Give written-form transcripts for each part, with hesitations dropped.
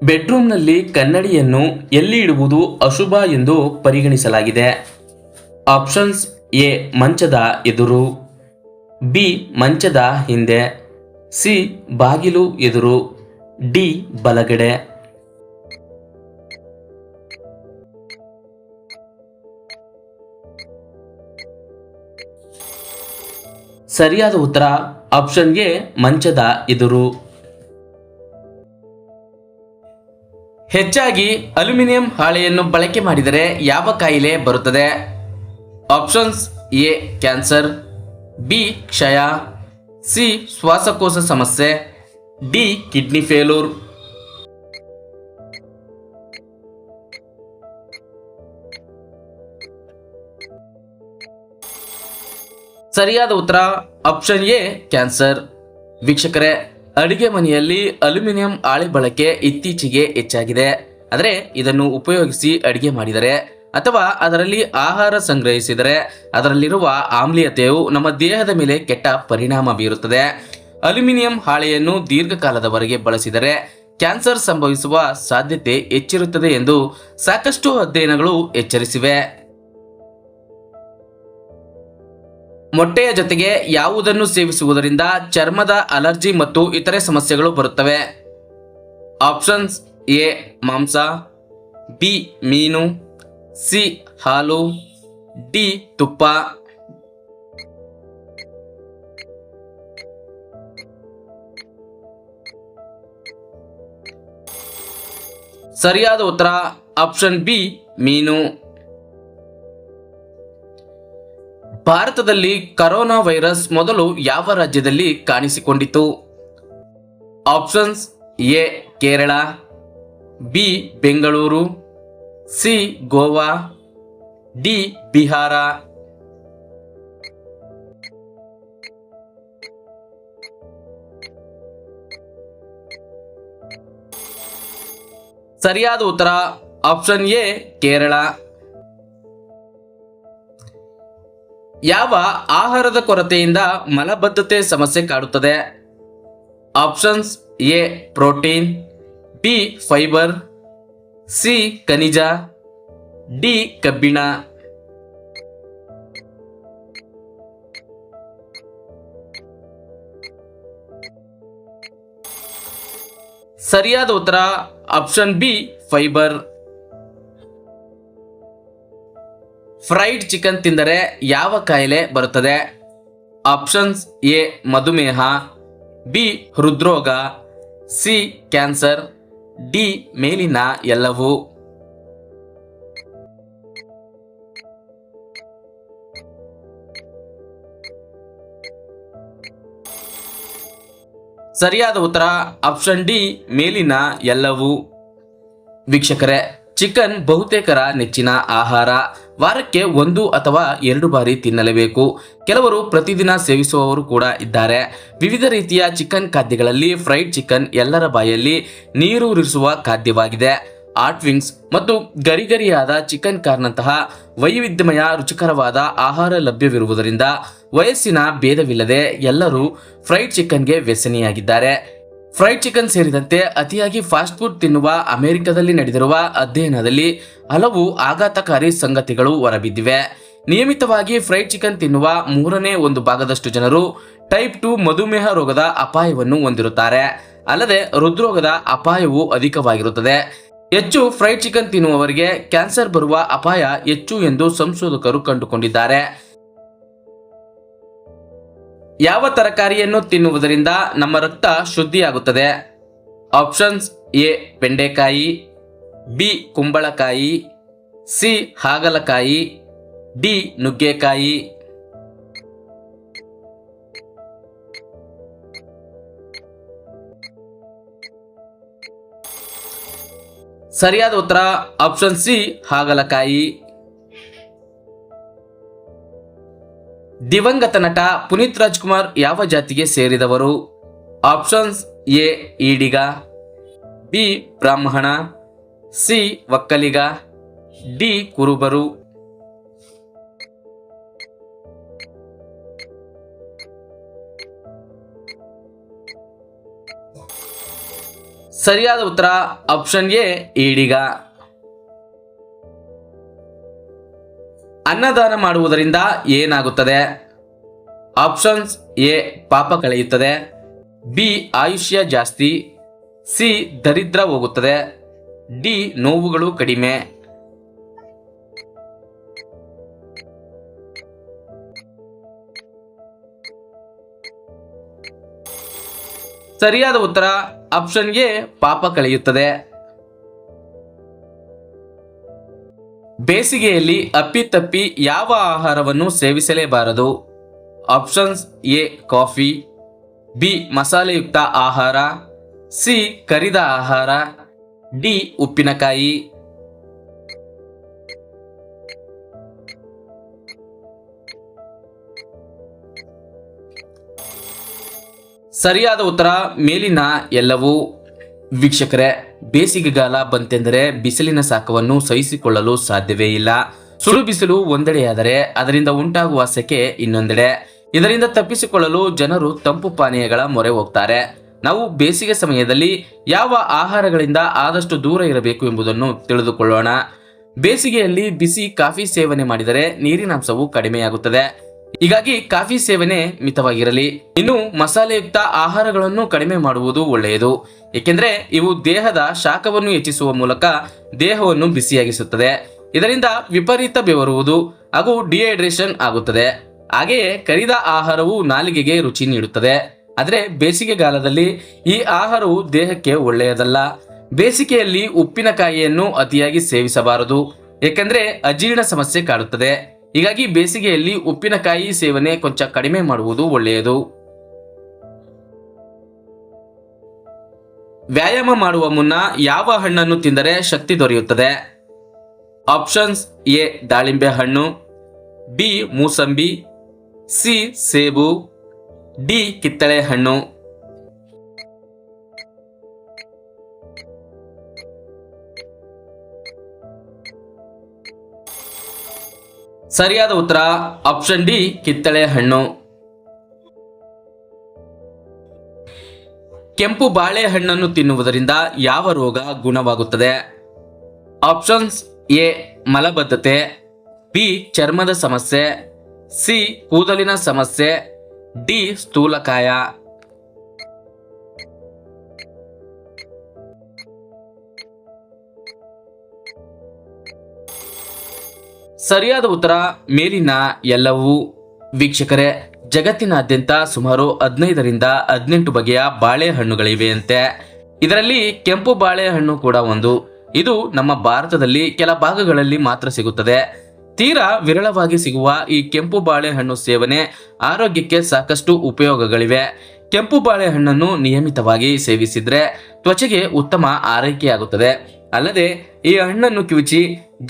ಬೆಡ್ರೂಮ್ನಲ್ಲಿ ಕನ್ನಡಿಯನ್ನು ಎಲ್ಲಿ ಇಡುವುದು ಅಶುಭ ಎಂದು ಪರಿಗಣಿಸಲಾಗಿದೆ. ಆಪ್ಷನ್ಸ್: ಎ ಮಂಚದ ಎದುರು, ಬಿ ಮಂಚದ ಹಿಂದೆ, ಸಿ ಬಾಗಿಲು ಎದುರು, ಡಿ ಬಲಗಡೆ. ಸರಿಯಾದ ಉತ್ತರ ಆಪ್ಷನ್ ಎ ಮಂಚದ ಎದುರು. ಹೆಚ್ಚಾಗಿ ಅಲ್ಯೂಮಿನಿಯಂ ಹಾಳೆಯನ್ನು ಬಳಕೆ ಮಾಡಿದರೆ ಯಾವ ಕಾಯಿಲೆ ಬರುತ್ತದೆ? ಆಪ್ಷನ್ಸ್: ಎ ಕ್ಯಾನ್ಸರ್, ಬಿ ಕ್ಷಯ, ಸಿ ಶ್ವಾಸಕೋಶ ಸಮಸ್ಯೆ, ಡಿ ಕಿಡ್ನಿ ಫೇಲ್ಯೂರ್. ಸರಿಯಾದ ಉತ್ತರ ಆಪ್ಷನ್ ಎ ಕ್ಯಾನ್ಸರ್. ವೀಕ್ಷಕರೇ, ಅಡುಗೆ ಮನೆಯಲ್ಲಿ ಅಲ್ಯೂಮಿನಿಯಂ ಹಾಳೆ ಬಳಕೆ ಇತ್ತೀಚೆಗೆ ಹೆಚ್ಚಾಗಿದೆ. ಆದರೆ ಇದನ್ನು ಉಪಯೋಗಿಸಿ ಅಡುಗೆ ಮಾಡಿದರೆ ಅಥವಾ ಅದರಲ್ಲಿ ಆಹಾರ ಸಂಗ್ರಹಿಸಿದರೆ ಅದರಲ್ಲಿರುವ ಆಮ್ಲೀಯತೆಯು ನಮ್ಮ ದೇಹದ ಮೇಲೆ ಕೆಟ್ಟ ಪರಿಣಾಮ ಬೀರುತ್ತದೆ. ಅಲ್ಯೂಮಿನಿಯಂ ಹಾಳೆಯನ್ನು ದೀರ್ಘಕಾಲದವರೆಗೆ ಬಳಸಿದರೆ ಕ್ಯಾನ್ಸರ್ ಸಂಭವಿಸುವ ಸಾಧ್ಯತೆ ಹೆಚ್ಚಿರುತ್ತದೆ ಎಂದು ಸಾಕಷ್ಟು ಅಧ್ಯಯನಗಳು ಎಚ್ಚರಿಸಿವೆ. ಮೊಟ್ಟೆಯ ಜೊತೆಗೆ ಯಾವುದನ್ನು ಸೇವಿಸುವುದರಿಂದ ಚರ್ಮದ ಅಲರ್ಜಿ ಮತ್ತು ಇತರೆ ಸಮಸ್ಯೆಗಳು ಬರುತ್ತವೆ? ಆಪ್ಷನ್ಸ್: ಎ ಮಾಂಸ, ಬಿ ಮೀನು, ಸಿ ಹಾಲು, ಡಿ ತುಪ್ಪ. ಸರಿಯಾದ ಉತ್ತರ ಆಪ್ಷನ್ ಬಿ ಮೀನು. ಭಾರತದಲ್ಲಿ ಕರೋನಾ ವೈರಸ್ ಮೊದಲು ಯಾವ ರಾಜ್ಯದಲ್ಲಿ ಕಾಣಿಸಿಕೊಂಡಿತು? Options: A Kerala, B Bengaluru, C Goa, D Bihar. ಸರಿಯಾದ ಉತ್ತರ ಆಪ್ಷನ್ ಎ ಕೇರಳ. ಯಾವ ಆಹಾರದ ಕೊರತೆಯಿಂದ ಮಲಬದ್ಧತೆ ಸಮಸ್ಯೆ ಕಾಡುತ್ತದೆ? Options: A protein, B fibre, C ಖನಿಜ, ಡಿ ಕಬ್ಬಿಣ. ಸರಿಯಾದ ಉತ್ತರ option B fibre. Fried chicken ತಿಂದರೆ ಯಾವ ಕಾಯಿಲೆ ಬರುತ್ತದೆ? ಆಪ್ಷನ್ಸ್: ಎ ಮಧುಮೇಹ, ಬಿ ಹೃದ್ರೋಗ, ಸಿ ಕ್ಯಾನ್ಸರ್, ಡಿ ಮೇಲಿನ ಎಲ್ಲವೂ. ಸರಿಯಾದ ಉತ್ತರ ಆಪ್ಷನ್ ಡಿ ಮೇಲಿನ ಎಲ್ಲವೂ. ವೀಕ್ಷಕರೇ, ಚಿಕನ್ ಬಹುತೇಕರ ನೆಚ್ಚಿನ ಆಹಾರ. ವಾರಕ್ಕೆ 1 ಅಥವಾ 2 ಬಾರಿ ತಿನ್ನಲೇಬೇಕು. ಕೆಲವರು ಪ್ರತಿದಿನ ಸೇವಿಸುವವರು ಕೂಡ ಇದ್ದಾರೆ. ವಿವಿಧ ರೀತಿಯ ಚಿಕನ್ ಖಾದ್ಯಗಳಲ್ಲಿ ಫ್ರೈಡ್ ಚಿಕನ್ ಎಲ್ಲರ ಬಾಯಲ್ಲಿ ನೀರೂರಿಸುವ ಖಾದ್ಯವಾಗಿದೆ. ಹಾಟ್ ವಿಂಗ್ಸ್ ಮತ್ತು ಗರಿಗರಿಯಾದ ಚಿಕನ್ ಕಾರ್ನಂತಹ ವೈವಿಧ್ಯಮಯ ರುಚಿಕರವಾದ ಆಹಾರ ಲಭ್ಯವಿರುವುದರಿಂದ ವಯಸ್ಸಿನ ಭೇದವಿಲ್ಲದೆ ಎಲ್ಲರೂ ಫ್ರೈಡ್ ಚಿಕನ್ಗೆ ವ್ಯಸನಿಯಾಗಿದ್ದಾರೆ. ಫ್ರೈಡ್ ಚಿಕನ್ ಸೇರಿದಂತೆ ಅತಿಯಾಗಿ ಫಾಸ್ಟ್ ಫುಡ್ ತಿನ್ನುವ ಅಮೆರಿಕದಲ್ಲಿ ನಡೆದಿರುವ ಅಧ್ಯಯನದಲ್ಲಿ ಹಲವು ಆಘಾತಕಾರಿ ಸಂಗತಿಗಳು ಹೊರಬಿದ್ದಿವೆ. ನಿಯಮಿತವಾಗಿ ಫ್ರೈಡ್ ಚಿಕನ್ ತಿನ್ನುವ 1/3 ಭಾಗದಷ್ಟು ಜನರು ಟೈಪ್ 2 ಮಧುಮೇಹ ರೋಗದ ಅಪಾಯವನ್ನು ಹೊಂದಿರುತ್ತಾರೆ. ಅಲ್ಲದೆ ಹೃದ್ರೋಗದ ಅಪಾಯವೂ ಅಧಿಕವಾಗಿರುತ್ತದೆ. ಹೆಚ್ಚು ಫ್ರೈಡ್ ಚಿಕನ್ ತಿನ್ನುವವರಿಗೆ ಕ್ಯಾನ್ಸರ್ ಬರುವ ಅಪಾಯ ಹೆಚ್ಚು ಎಂದು ಸಂಶೋಧಕರು ಕಂಡುಕೊಂಡಿದ್ದಾರೆ. ಯಾವ ತರಕಾರಿಯನ್ನು ತಿನ್ನುವುದರಿಂದ ನಮ್ಮ ರಕ್ತ ಶುದ್ಧಿಯಾಗುತ್ತದೆ? ಆಪ್ಷನ್ಸ್: ಎ ಬೆಂಡೆಕಾಯಿ, ಬಿ ಕುಂಬಳಕಾಯಿ, ಸಿ ಹಾಗಲಕಾಯಿ, ಡಿ ನುಗ್ಗೆಕಾಯಿ. ಸರಿಯಾದ ಉತ್ತರ ಆಪ್ಷನ್ ಸಿ ಹಾಗಲಕಾಯಿ. ದಿವಂಗತ ನಟ ಪುನೀತ್ ರಾಜ್ಕುಮಾರ್ ಯಾವ ಜಾತಿಗೆ ಸೇರಿದವರು? ಆಪ್ಷನ್ಸ್: ಎ ಈಡಿಗ, ಬಿ ಬ್ರಾಹ್ಮಣ, ಸಿ ಒಕ್ಕಲಿಗ, ಡಿ ಕುರುಬರು. ಸರಿಯಾದ ಉತ್ತರ ಆಪ್ಷನ್ ಎ ಈಡಿಗ. ಅನ್ನದಾನ ಮಾಡುವುದರಿಂದ ಏನಾಗುತ್ತದೆ? ಆಪ್ಷನ್ಸ್ ಎ ಪಾಪ ಕಳೆಯುತ್ತದೆ, ಬಿ ಆಯುಷ್ಯ ಜಾಸ್ತಿ, ಸಿ ದರಿದ್ರ ಹೋಗುತ್ತದೆ, ಡಿ ನೋವುಗಳು ಕಡಿಮೆ. ಸರಿಯಾದ ಉತ್ತರ ಆಪ್ಷನ್ ಎ ಪಾಪ ಕಳೆಯುತ್ತದೆ. ಬೇಸಿಗೆಯಲ್ಲಿ ಅಪ್ಪಿತಪ್ಪಿ ಯಾವ ಆಹಾರವನ್ನು ಸೇವಿಸಲೇಬಾರದು? ಆಪ್ಷನ್ಸ್ ಎ ಕಾಫಿ, ಬಿ ಮಸಾಲೆಯುಕ್ತ ಆಹಾರ, ಸಿ ಕರಿದ ಆಹಾರ, ಡಿ ಉಪ್ಪಿನಕಾಯಿ. ಸರಿಯಾದ ಉತ್ತರ ಮೇಲಿನ ಎಲ್ಲವೂ. ವೀಕ್ಷಕರೇ, ಬೇಸಿಗೆಗಾಲ ಬಂತೆಂದರೆ ಬಿಸಿಲಿನ ಶಾಖವನ್ನು ಸಹಿಸಿಕೊಳ್ಳಲು ಸಾಧ್ಯವೇ ಇಲ್ಲ. ಸುಡು ಬಿಸಿಲು ಒಂದೆಡೆಯಾದರೆ ಅದರಿಂದ ಉಂಟಾಗುವ ಸೆಕೆ ಇನ್ನೊಂದೆಡೆ. ಇದರಿಂದ ತಪ್ಪಿಸಿಕೊಳ್ಳಲು ಜನರು ತಂಪು ಪಾನೀಯಗಳ ಮೊರೆ ಹೋಗ್ತಾರೆ. ನಾವು ಬೇಸಿಗೆ ಸಮಯದಲ್ಲಿ ಯಾವ ಆಹಾರಗಳಿಂದ ಆದಷ್ಟು ದೂರ ಇರಬೇಕು ಎಂಬುದನ್ನು ತಿಳಿದುಕೊಳ್ಳೋಣ. ಬೇಸಿಗೆಯಲ್ಲಿ ಬಿಸಿ ಕಾಫಿ ಸೇವನೆ ಮಾಡಿದರೆ ನೀರಿನಾಂಶವು ಕಡಿಮೆಯಾಗುತ್ತದೆ. ಹೀಗಾಗಿ ಕಾಫಿ ಸೇವನೆ ಮಿತವಾಗಿರಲಿ. ಇನ್ನು ಮಸಾಲೆಯುಕ್ತ ಆಹಾರಗಳನ್ನು ಕಡಿಮೆ ಮಾಡುವುದು ಒಳ್ಳೆಯದು, ಏಕೆಂದರೆ ಇವು ದೇಹದ ಶಾಖವನ್ನು ಹೆಚ್ಚಿಸುವ ಮೂಲಕ ದೇಹವನ್ನು ಬಿಸಿಯಾಗಿಸುತ್ತದೆ. ಇದರಿಂದ ವಿಪರೀತ ಬೆವರುವುದು ಹಾಗೂ ಡಿಹೈಡ್ರೇಷನ್ ಆಗುತ್ತದೆ. ಹಾಗೆಯೇ ಕರಿದ ಆಹಾರವು ನಾಲಿಗೆಗೆ ರುಚಿ ನೀಡುತ್ತದೆ. ಆದರೆ ಬೇಸಿಗೆಗಾಲದಲ್ಲಿ ಈ ಆಹಾರವು ದೇಹಕ್ಕೆ ಒಳ್ಳೆಯದಲ್ಲ. ಬೇಸಿಗೆಯಲ್ಲಿ ಉಪ್ಪಿನಕಾಯಿಯನ್ನು ಅತಿಯಾಗಿ ಸೇವಿಸಬಾರದು, ಏಕೆಂದರೆ ಅಜೀರ್ಣ ಸಮಸ್ಯೆ ಕಾಡುತ್ತದೆ. ಹೀಗಾಗಿ ಬೇಸಿಗೆಯಲ್ಲಿ ಉಪ್ಪಿನಕಾಯಿ ಸೇವನೆ ಕೊಂಚ ಕಡಿಮೆ ಮಾಡುವುದು ಒಳ್ಳೆಯದು. ವ್ಯಾಯಾಮ ಮಾಡುವ ಮುನ್ನ ಯಾವ ಹಣ್ಣನ್ನು ತಿಂದರೆ ಶಕ್ತಿ ದೊರೆಯುತ್ತದೆ? ಆಪ್ಷನ್ಸ್ ಎ ದಾಳಿಂಬೆ ಹಣ್ಣು, ಬಿ ಮೂಸಂಬಿ, ಸಿ ಸೇಬು, ಡಿ ಕಿತ್ತಳೆ ಹಣ್ಣು. ಸರಿಯಾದ ಉತ್ತರ ಆಪ್ಷನ್ ಡಿ ಕಿತ್ತಳೆ ಹಣ್ಣು. ಕೆಂಪು ಬಾಳೆಹಣ್ಣನ್ನು ತಿನ್ನುವುದರಿಂದ ಯಾವ ರೋಗ ಗುಣವಾಗುತ್ತದೆ? ಆಪ್ಷನ್ಸ್ ಎ ಮಲಬದ್ಧತೆ, ಬಿ ಚರ್ಮದ ಸಮಸ್ಯೆ, ಸಿ ಕೂದಲಿನ ಸಮಸ್ಯೆ, ಡಿ ಸ್ಥೂಲಕಾಯ. ಸರಿಯಾದ ಉತ್ತರ ಮೇಲಿನ ಎಲ್ಲವೂ. ವೀಕ್ಷಕರೇ, ಜಗತ್ತಿನಾದ್ಯಂತ ಸುಮಾರು 15ರಿಂದ 18 ಬಗೆಯ ಬಾಳೆಹಣ್ಣುಗಳಿವೆಯಂತೆ. ಇದರಲ್ಲಿ ಕೆಂಪು ಬಾಳೆಹಣ್ಣು ಕೂಡ ಒಂದು. ಇದು ನಮ್ಮ ಭಾರತದಲ್ಲಿ ಕೆಲ ಭಾಗಗಳಲ್ಲಿ ಮಾತ್ರ ಸಿಗುತ್ತದೆ. ತೀರಾ ವಿರಳವಾಗಿ ಸಿಗುವ ಈ ಕೆಂಪು ಬಾಳೆಹಣ್ಣು ಸೇವನೆ ಆರೋಗ್ಯಕ್ಕೆ ಸಾಕಷ್ಟು ಉಪಯೋಗಗಳಿವೆ. ಕೆಂಪು ಬಾಳೆಹಣ್ಣನ್ನು ನಿಯಮಿತವಾಗಿ ಸೇವಿಸಿದ್ರೆ ತ್ವಚೆಗೆ ಉತ್ತಮ ಆರೈಕೆಯಾಗುತ್ತದೆ. ಅಲ್ಲದೆ ಈ ಹಣ್ಣನ್ನು ಕಿವುಚಿ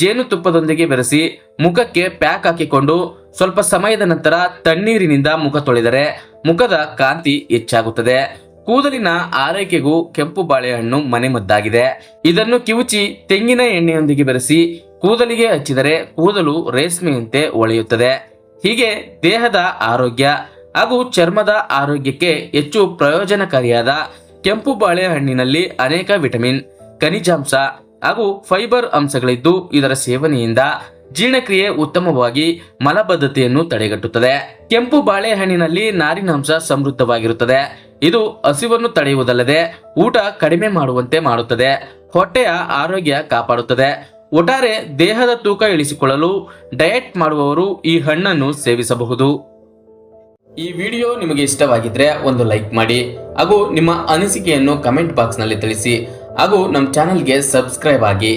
ಜೇನುತುಪ್ಪದೊಂದಿಗೆ ಬೆರೆಸಿ ಮುಖಕ್ಕೆ ಪ್ಯಾಕ್ ಹಾಕಿಕೊಂಡು ಸ್ವಲ್ಪ ಸಮಯದ ನಂತರ ತಣ್ಣೀರಿನಿಂದ ಮುಖ ತೊಳೆದರೆ ಮುಖದ ಕಾಂತಿ ಹೆಚ್ಚಾಗುತ್ತದೆ. ಕೂದಲಿನ ಆರೈಕೆಗೂ ಕೆಂಪು ಬಾಳೆಹಣ್ಣು ಮನೆಮದ್ದಾಗಿದೆ. ಇದನ್ನು ಕಿವುಚಿ ತೆಂಗಿನ ಎಣ್ಣೆಯೊಂದಿಗೆ ಬೆರೆಸಿ ಕೂದಲಿಗೆ ಹಚ್ಚಿದರೆ ಕೂದಲು ರೇಷ್ಮೆಯಂತೆ ಹೊಳೆಯುತ್ತದೆ. ಹೀಗೆ ದೇಹದ ಆರೋಗ್ಯ ಹಾಗೂ ಚರ್ಮದ ಆರೋಗ್ಯಕ್ಕೆ ಹೆಚ್ಚು ಪ್ರಯೋಜನಕಾರಿಯಾದ ಕೆಂಪು ಬಾಳೆಹಣ್ಣಿನಲ್ಲಿ ಅನೇಕ ವಿಟಮಿನ್, ಖನಿಜಾಂಶ ಹಾಗೂ ಫೈಬರ್ ಅಂಶಗಳಿದ್ದು ಇದರ ಸೇವನೆಯಿಂದ ಜೀರ್ಣಕ್ರಿಯೆ ಉತ್ತಮವಾಗಿ ಮಲಬದ್ಧತೆಯನ್ನು ತಡೆಗಟ್ಟುತ್ತದೆ. ಕೆಂಪು ಬಾಳೆಹಣ್ಣಿನಲ್ಲಿ ನಾರಿನಾಂಶ ಸಮೃದ್ಧವಾಗಿರುತ್ತದೆ. ಇದು ಹಸಿವನ್ನು ತಡೆಯುವುದಲ್ಲದೆ ಊಟ ಕಡಿಮೆ ಮಾಡುವಂತೆ ಮಾಡುತ್ತದೆ. ಹೊಟ್ಟೆಯ ಆರೋಗ್ಯ ಕಾಪಾಡುತ್ತದೆ. ಒಟ್ಟಾರೆ ದೇಹದ ತೂಕ ಇಳಿಸಿಕೊಳ್ಳಲು ಡಯಟ್ ಮಾಡುವವರು ಈ ಹಣ್ಣನ್ನು ಸೇವಿಸಬಹುದು. ಈ ವಿಡಿಯೋ ನಿಮಗೆ ಇಷ್ಟವಾಗಿದ್ರೆ ಒಂದು ಲೈಕ್ ಮಾಡಿ ಹಾಗೂ ನಿಮ್ಮ ಅನಿಸಿಕೆಯನ್ನು ಕಮೆಂಟ್ ಬಾಕ್ಸ್ ನಲ್ಲಿ ತಿಳಿಸಿ ಹಾಗೂ ನಮ್ಮ ಚಾನೆಲ್ಗೆ ಸಬ್ಸ್ಕ್ರೈಬ್ ಆಗಿ.